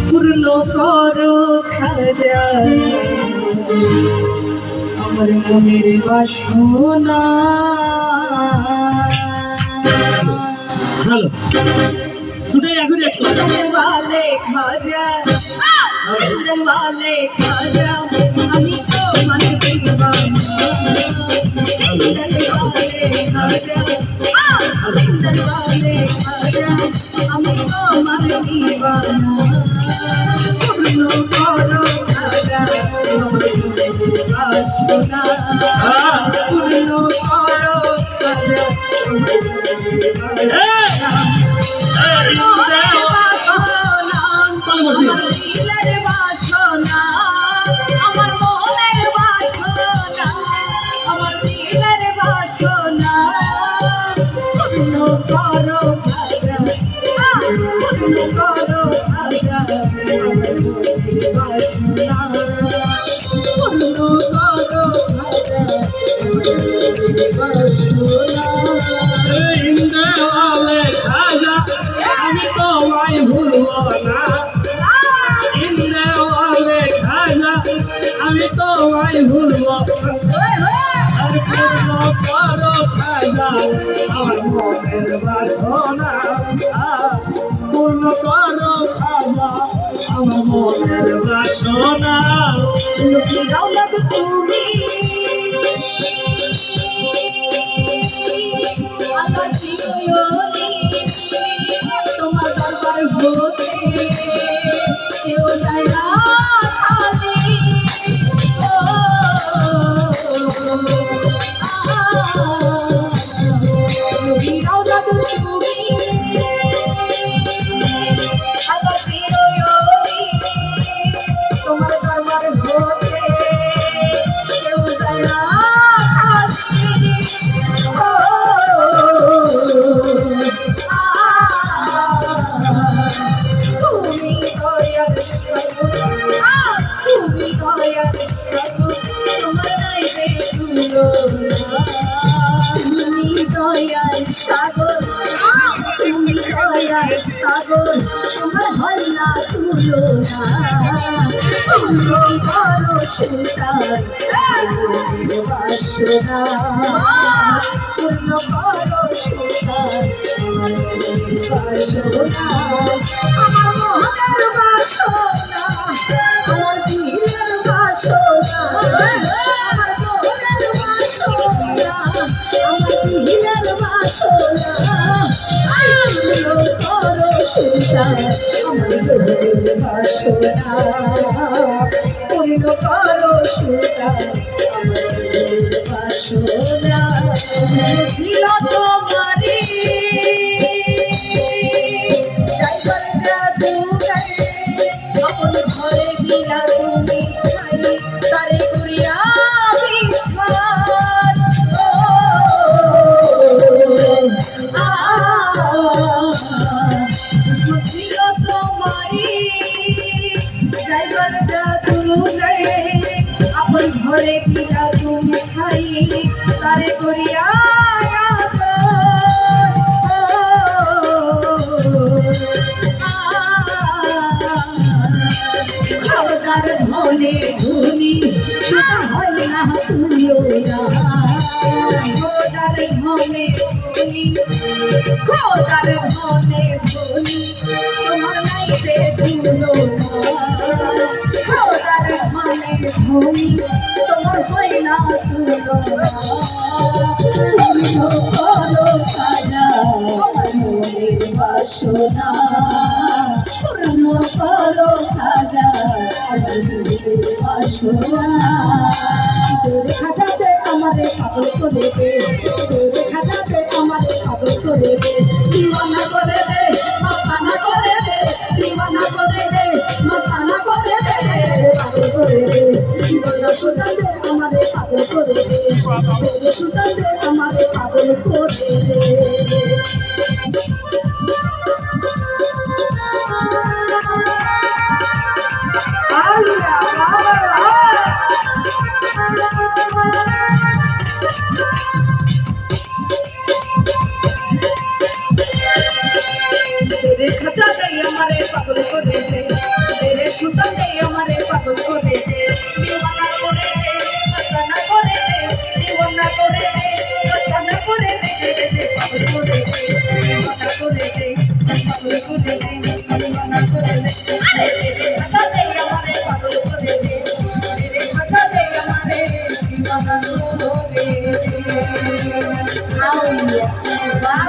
পূর্ণ করো খাজা আমার মনের বাসনা। ভালো দুটাই এখন একটু वाले खाजा वाले खाजा আমি তো মানে दीवाना वाले खाजा वाले खाजा আমি তো মানে दीवाना পূর্ণ করো খাজা বাসনা পূর্ণ করো খাজা আমার মনের বাসনা আমার দিলের বাসনা পূর্ণ করো খাজা পূর্ণ করো খাজা বাসনা পূর্ণ করো খাজা বাসনা। ইন্দ্রওয়ালে খাজা আমি তোমায় ভুলবো না ইন্দ্রওয়ালে খাজা আমি তোমায় ভুলবো আর পূর্ণ করো খাজা আমার মনের বাসনা পূর্ণ করো খাজা আমার মনের বাসনা তুমি আমার জীবনী তোমার দরবার হতে কেউ যায় না খালি তুমি আমার জীবনী তোমার দরবার হতে কেউ যায় না তুমি দয়ার সাগর তোমার নাইতে তুলনা তুমি দয়ার সাগর তুমি দয়ার সাগর তোমার হয় না তুলনা পূর্ণ করো সুতার বাসনা পূর্ণ করো সুতার বাসনা আমার মনের বাসনা আমার দিলের বাসনা আমার মনের বাসনা আমার দিলের বাসনা পূর্ণ করো সুতার আমার দিলের বাসনা পূর্ণ করো সুতার আমার দিলের বাসনা ছিল তোমারি আপন ঘরে গিয়া তুমি খাই তারে করিয়া বিশ্বাস ছিল তোমারি যাইবার জাদু গায়ে আপন ঘরে গিয়া তুমি খাই তারে করিয়া খবরদার ধনে ধুনি সেটা হয় না তুলনা খবরদার ধনে ধুনি খবরদার ধনে ধুনি তোমার নাইতে তুলনা খবরদার ধনে ধুনি তোমার হয় না তুলনা পূর্ণ করো খাজা আমার মনের বাসনা পূর্ণ করো খাজা আমার মনের বাসনা তোর খাজাতে আমারে পাগল করে দে তোর খাজাতে আমারে পাগল করে দে দিওয়ানা করে দে মাস্তানা করে দে দিওয়ানা করে দে মাস্তানা করে দে পাগল করে দে তোর সুতাতে আমারে পাগল করে দে তোর সুতাতে আমারে পাগল করে দে। করে দে দিওয়ানা করে দে আরে রে ভাজা দে আমারে পাগল করে দে রে ভাজা দে আমারে দিওয়ানা করে দে আউয়া